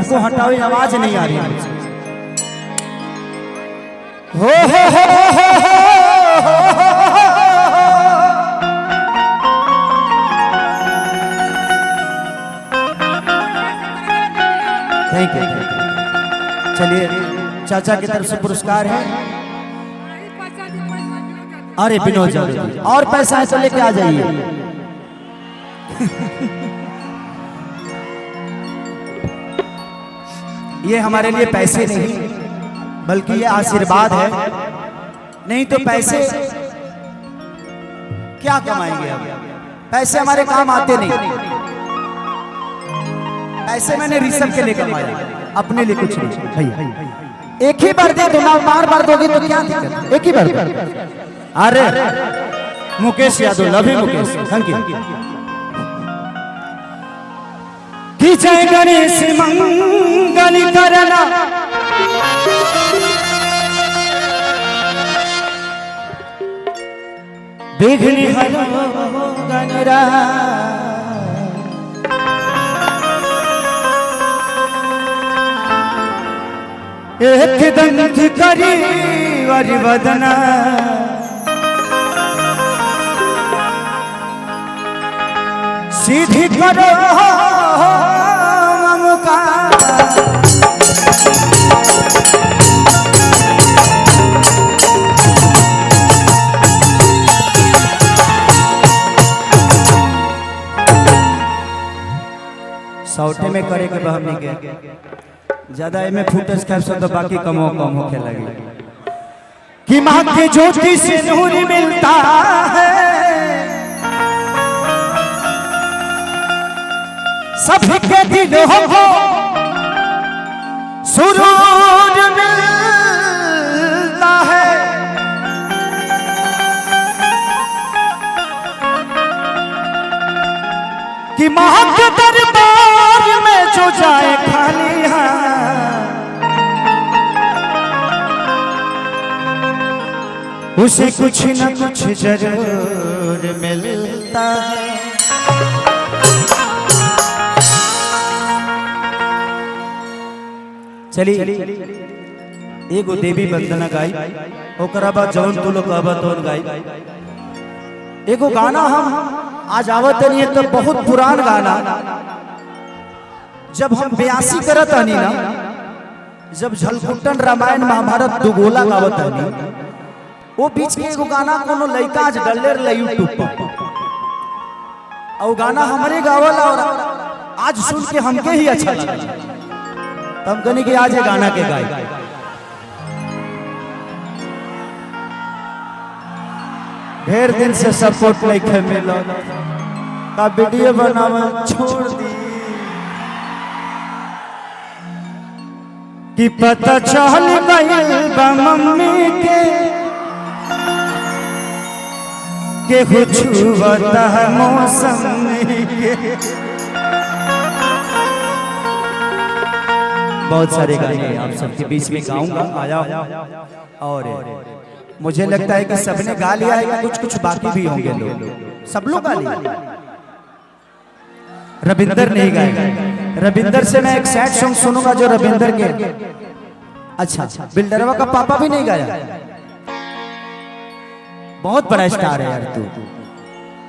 सबको हटाओ, आवाज नहीं आ रही है मुझे। हो थैंक यू। चलिए चाचा की तरफ से पुरस्कार है। अरे विनोद यादव और पैसा है तो लेके आ जाइए। ये हमारे लिए पैसे नहीं बल्कि ये आशीर्वाद है। नहीं तो पैसे क्या कमाएंगे हम? पैसे हमारे काम आते नहीं। पैसे मैंने ऋषभ के लिए कमाया, अपने लिए कुछ नहीं। भैया एक ही बार दे दो ना, बार बार दोगे तो क्या दिक्कत? एक ही बार। अरे Mukesh Yadav, love you Mukesh, thank you. कि जय गणेश मंगल करना, विघ्न हरो गणराज, एक दंत करी वरवदना, सीधी करो ममकार, सौटे में करे के बहनी के ज्यादा में फुटेज कैप्चर तो बाकी कम होके लगे। कि माँ के ज्योति से नूर मिलता है, सबके दिलों को सुरूर मिलता है। कि माँ के दरबार में जो जाए खाली हाथ, उसे कुछ न कुछ जरूर मिलता है। चलिए एगो देवी वंदना गाई, ओकरा बाद जौन तू लोग कहबा तौन गाई। एगो गाना हम आज आवत नहीं है तो बहुत पुरान गाना, जब हम 82 करत हनी ना, जब झलकुट्टन रामायण महाभारत दुगोला गावत हनी, वो बीच के एगो गाना कोनो लड़का आज डलले रहे यूट्यूब पर, और गाना हमरे गावल और आज सुन के हमके ही अच्छा लगा। हम कहनी कि आज ये गाना के गाई। ढेर दिन से सपोर्ट नहीं मिलो, का वीडियो बनावे छोड़ दी। कि पता चल गइल बा मम्मी के कुछ बता मौसम के। बहुत सारे गाने आप सबके बीच में गाऊंगा, आया और मुझे लगता है कि सबने गा लिया है, कि कुछ कुछ बाकी भी होंगे लोग। सब लोग गा लिया, रविंदर नहीं गाएगा। रविंदर से मैं एक सैड सॉन्ग सुनूंगा जो रविंदर के। अच्छा, बिल्डरवा का पापा भी नहीं गाया। बहुत बड़ा स्टार है यार तू,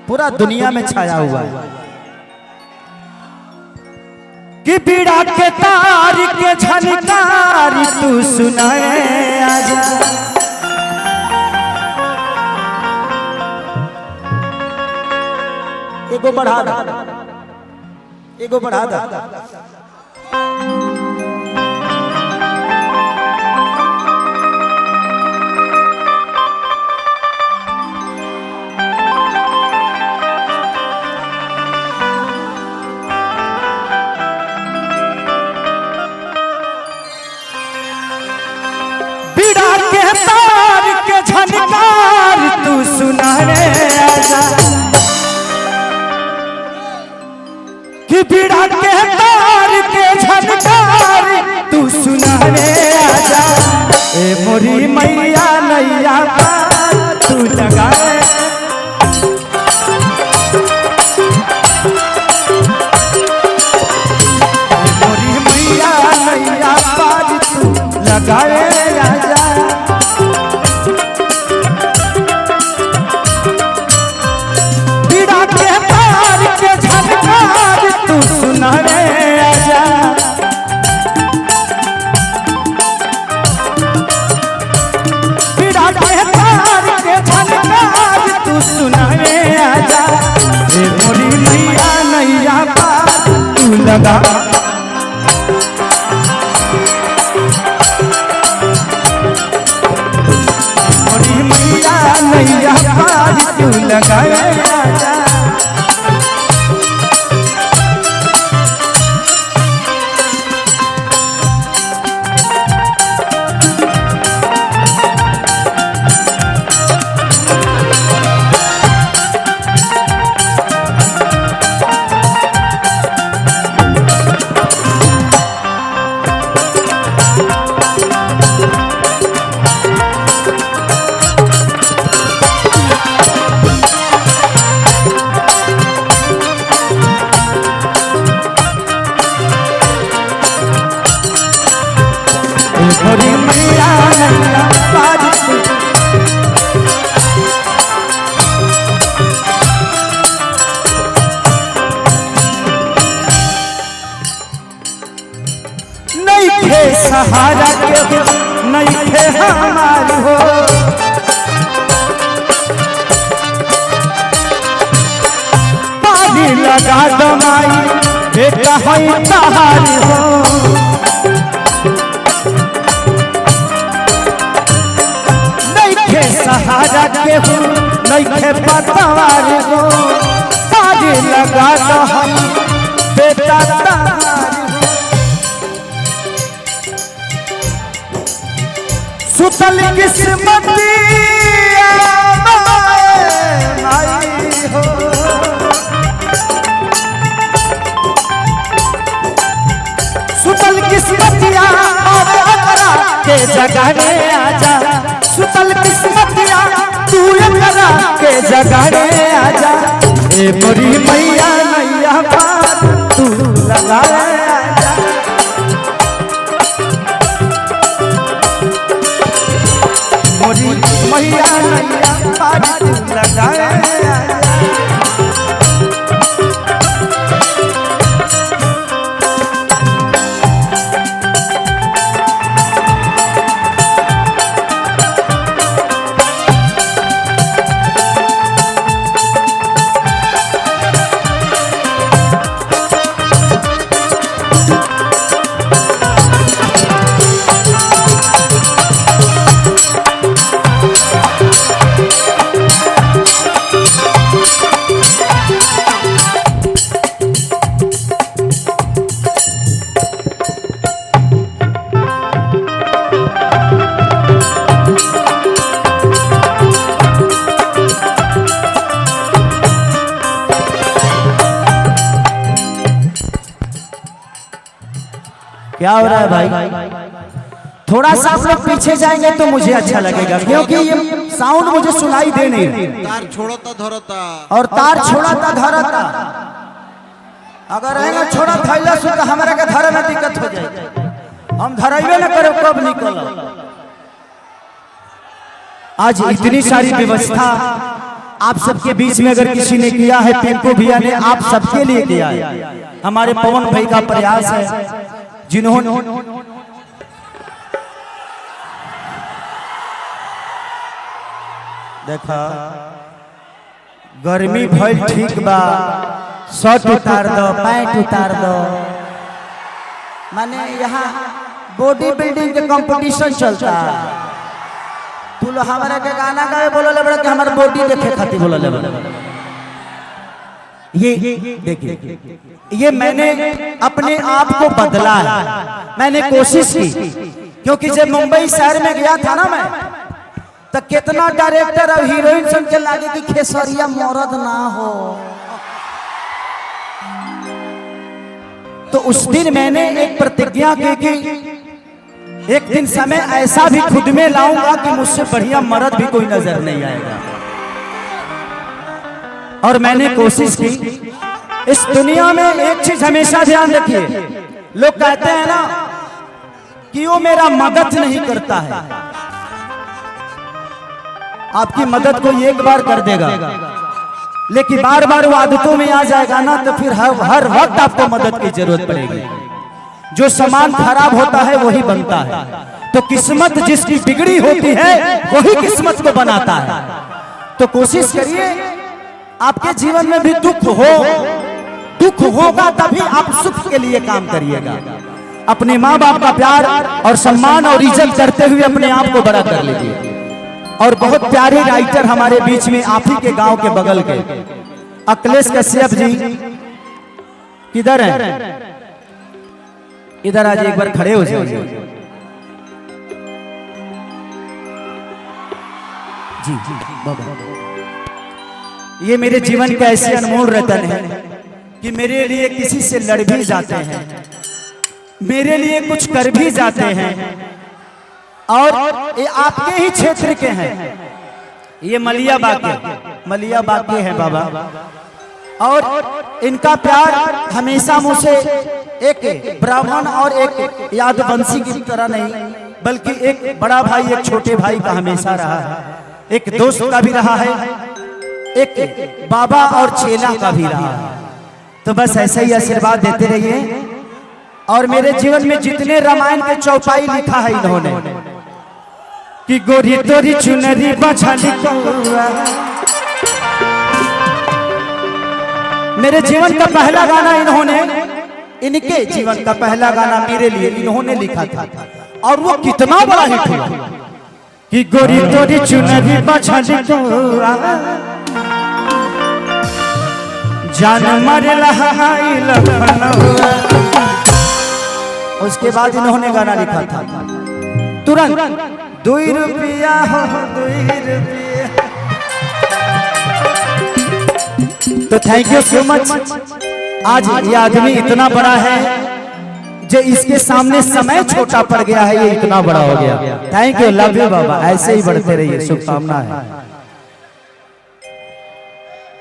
पूरा दुनिया में छाया हुआ है। कि पीड़ा के तार के झनकार तू सुनाए आजा, एगो बढ़ा दा, एगो बढ़ा दा। पीड़ा के तार के झनकार तू सुनाए आजा, कि पीड़ा के तार के झनकार तू सुनाने आजा। ए मोरी मैया नैया पार तू लगाए, मोरी मैया लगाए आजा। पीड़ा के पार के झनकार तू सुना रे आजा। पीड़ा के पार के झनकार तू सुना रे आजा। हे मोरी मैया नैया पार तू लगा। मैया पार तू लगाए आजा। मोरी मैया नैया पार तू। नहीं थे सहारा के नहीं थे हमार हो। पानी लगा दमाई बेटा है तहार हो। सहारा के हो नहीं थे पतवार हो। पानी लगा दम बेटा तहार हो। सुतल किस्मती माई हो। सुतल किस्मतिया के जगाने आजा। सुतल किस्मतिया तू करा के जगाने आजा। ए मोरी मैया नैया पार तू लगाए आजा। मोरी मैया नैया पार तू लगाए आजा। क्या हो रहा है भाई? थोड़ा सा आप लोग पीछे जाएंगे तो मुझे अच्छा लगेगा, क्योंकि ये साउंड मुझे सुनाई दे नहीं। तार छोड़ता धरता और तार छोड़ता धरता। अगर रहेगा छोड़ा धैला से तो हमारे के धरे में दिक्कत हो जाए। हम धराइबे न करो कब निकल। आज इतनी सारी व्यवस्था आप सबके बीच में अगर किसी ने किया है, पिंकू भैया ने आप सबके लिए किया है। हमारे पवन भाई का प्रयास है जिन्होंने देखा गर्मी भइल ठीक बा, शर्ट उतार दो, पैंट उतार दो। माने यहाँ बॉडी बिल्डिंग के कंपटीशन चलता है। तू लोग हमारे के गाना गाए बोलो ले बड़ा कि हमारे बॉडी देखे खातिर बोलो ले बड़ा। ये देखिए, ये मैंने अपने आप को बदला है। मैंने कोशिश की, क्योंकि जब मुंबई शहर में गया था ना मैं, तो कितना डायरेक्टर और हीरोइन सुन के लागे कि खेसरिया मर्द ना हो। तो उस दिन मैंने एक प्रतिज्ञा की कि एक दिन समय ऐसा भी खुद में लाऊंगा कि मुझसे बढ़िया मर्द भी कोई नजर नहीं आएगा। और मैंने कोशिश की। इस दुनिया में एक चीज हमेशा ध्यान रखिए, लोग कहते हैं ना कि वो मेरा मदद नहीं करता है। आपकी मदद कोई एक बार कर देगा, लेकिन बार बार वो आदतों में आ जाएगा ना, तो फिर हर वक्त आपको मदद की जरूरत पड़ेगी। जो सामान खराब होता है वही बनता है, तो किस्मत जिसकी बिगड़ी होती है वही किस्मत को बनाता है। तो कोशिश करिए, आपके जीवन में भी दुख होगा तभी आप सुख के लिए काम करिएगा। अपने माँ बाप का प्यार और सम्मान और इज्जत करते हुए अपने आप को बड़ा कर लीजिए। और बहुत प्यारे राइटर हमारे बीच में, आप ही के गांव के बगल के अखिलेश कश्यप जी किधर हैं? इधर आज एक बार खड़े हो जाइए जी। बाबा, ये मेरे जीवन का ऐसे अनमोल रतन है कि मेरे लिए किसी से लड़ भी जाते हैं, मेरे लिए कुछ कर भी जाते हैं, और ये आपके ही क्षेत्र के हैं। ये मलिया बाग के हैं बाबा, और इनका प्यार हमेशा मुझसे एक ब्राह्मण और एक यादवंशी की तरह नहीं, बल्कि एक बड़ा भाई एक छोटे भाई का हमेशा रहा है, एक दोस्त का भी रहा है, एक बाबा और चेला का भी रहा है। तो बस ऐसे ही आशीर्वाद देते रहिए। और मेरे जीवन में जितने रामायण के चौपाई लिखा है इन्होंने, कि गोरी तोरी चुनरी बछाली कौआ, मेरे जीवन का पहला गाना इनके जीवन का पहला गाना मेरे लिए इन्होंने लिखा था, और वो कितना बड़ा हिट हुआ कि गोरी तोरी चुनरी बछाली कौआ, जान मर लहाई लखनऊ। उसके बाद इन्होंने गाना लिखा था तुरंत, 2 रुपया हो 2 रुपया। तो थैंक यू सो मच। आज ये आदमी इतना बड़ा है जो इसके सामने समय छोटा पड़ गया है, ये इतना बड़ा हो गया। थैंक यू, लव यू बाबा, ऐसे ही बढ़ते रहिए, शुभकामनाएं।